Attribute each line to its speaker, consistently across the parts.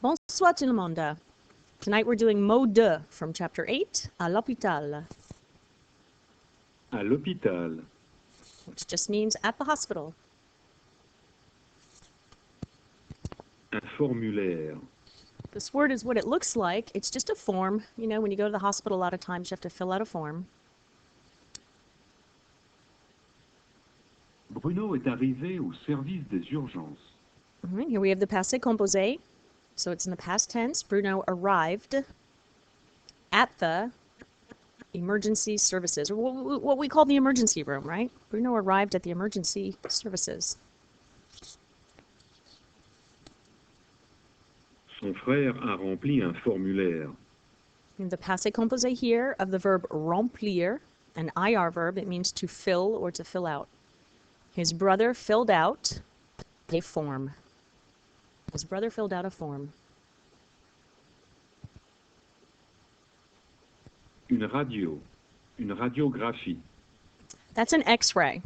Speaker 1: Bonsoir tout le monde. Tonight we're doing mot de from chapter 8, à l'hôpital,
Speaker 2: À l'hôpital.
Speaker 1: which just means at the hospital.
Speaker 2: Un formulaire.
Speaker 1: This word is what it looks like. It's just a form. You know, when you go to the hospital, a lot of times you have to fill out a form.
Speaker 2: Bruno est arrivé au service des urgences.
Speaker 1: Here we have the passé composé. So it's in the past tense. Bruno arrived at the emergency services, or what we call the emergency room, right? Bruno arrived at the emergency services.
Speaker 2: Son frère a rempli un formulaire.
Speaker 1: The passé composé here of the verb remplir, an IR verb, it means to fill or to fill out. His brother filled out a form. His brother filled out a form.
Speaker 2: Une radio. Une radiographie.
Speaker 1: That's an X-ray.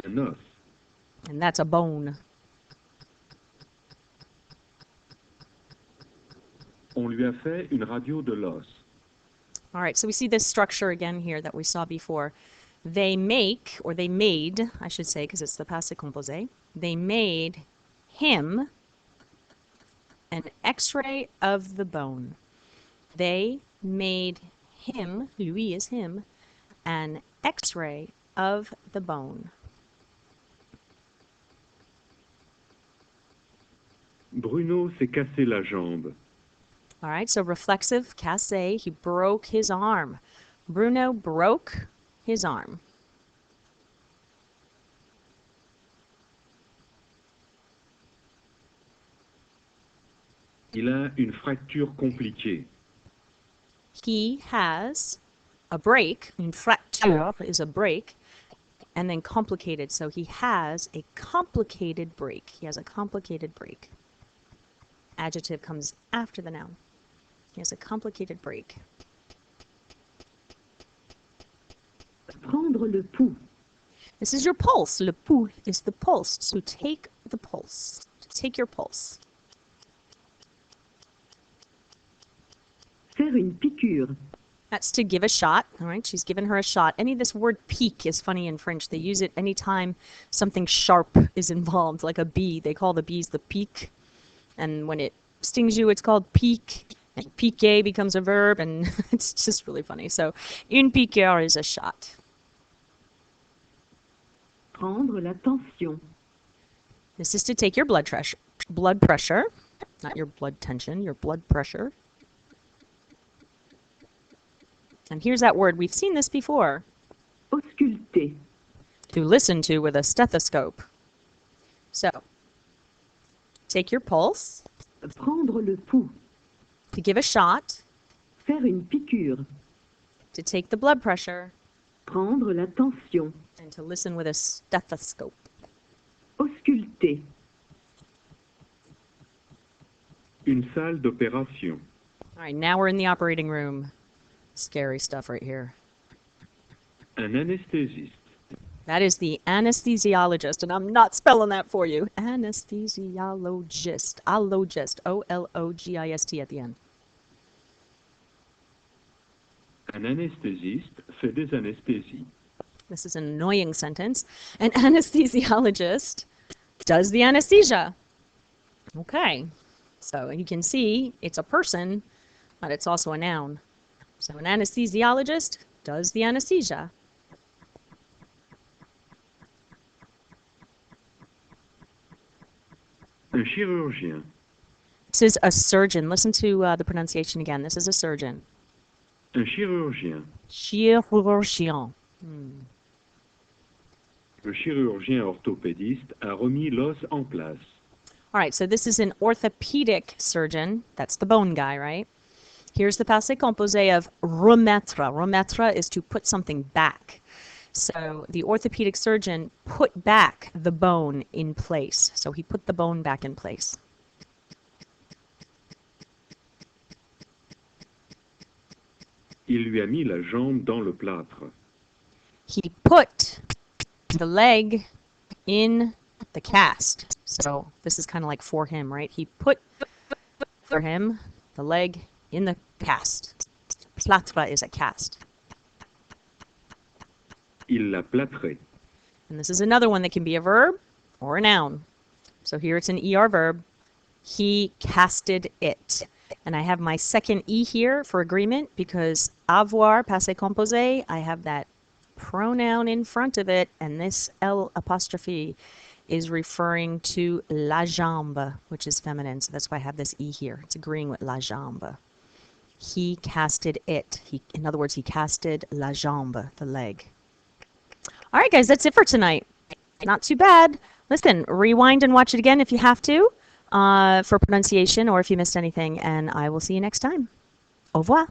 Speaker 2: Un os.
Speaker 1: And that's a bone.
Speaker 2: On lui a fait une radio de l'os.
Speaker 1: All right, so we see this structure again here that we saw before. They make, or they made, I should say, because it's the passé composé, they made him an X-ray of the bone. They made him, lui is him, an X-ray of the bone.
Speaker 2: Bruno s'est cassé la jambe.
Speaker 1: All right, so reflexive, cassé, he broke his arm. Bruno broke his arm.
Speaker 2: Il a une fracture compliquée.
Speaker 1: He has a break. Une fracture is a break, and then complicated. So he has a complicated break. He has a complicated break. Adjective comes after the noun. He has a complicated break.
Speaker 3: Prendre le pouls.
Speaker 1: This is your pulse. Le pouls is the pulse. So take the pulse. Take your pulse.
Speaker 3: Faire une piqûre.
Speaker 1: That's to give a shot. All right, she's given her a shot. This word pique is funny in French. They use it anytime something sharp is involved, like a bee. They call the bees the pique. And when it stings you, it's called pique. And piquer becomes a verb, and it's just really funny. So, une piqûre is a shot.
Speaker 3: Prendre la tension.
Speaker 1: This is to take your blood pressure, not your blood tension, your blood pressure. And here's that word. We've seen this before.
Speaker 3: Ausculter.
Speaker 1: To listen to with a stethoscope. So, take your pulse.
Speaker 3: Prendre le pouls.
Speaker 1: To give a shot.
Speaker 3: Faire une piqûre.
Speaker 1: To take the blood pressure.
Speaker 3: Prendre la tension.
Speaker 1: And to listen with a stethoscope.
Speaker 3: Ausculter.
Speaker 2: Une salle d'opération.
Speaker 1: All right, now we're in the operating room. Scary stuff right here.
Speaker 2: Un anesthésiste.
Speaker 1: That is the anesthesiologist, and I'm not spelling that for you. Anesthesiologist. Ologist. O-L-O-G-I-S-T at the end.
Speaker 2: Un anesthésiste fait des anesthésies.
Speaker 1: This is an annoying sentence. An anesthesiologist does the anesthesia. Okay. So you can see it's a person, but it's also a noun. So an anesthesiologist does the anesthesia.
Speaker 2: Un chirurgien.
Speaker 1: This is a surgeon. Listen to the pronunciation again. This is a surgeon.
Speaker 2: Un chirurgien.
Speaker 1: Chirurgien.
Speaker 2: Le chirurgien orthopédiste a remis l'os en place.
Speaker 1: All right, so this is an orthopedic surgeon. That's the bone guy, right? Here's the passé composé of remettre. Remettre is to put something back. So the orthopedic surgeon put back the bone in place. So he put the bone back in place.
Speaker 2: Il lui a mis la jambe dans le plâtre.
Speaker 1: He put the leg in the cast. So this is kind of like for him, right? He put for him the leg in the cast. Plâtre is a cast.
Speaker 2: Il l'a plâtré.
Speaker 1: And this is another one that can be a verb or a noun. So here it's an ER verb. He casted it. And I have my second E here for agreement because avoir, passé composé, I have that pronoun in front of it, and this L apostrophe is referring to la jambe, which is feminine. So that's why I have this E here. It's agreeing with la jambe. He casted it. In other words, he casted la jambe, the leg. All right, guys, that's it for tonight. Not too bad. Listen, rewind and watch it again if you have to for pronunciation or if you missed anything, and I will see you next time. Au revoir.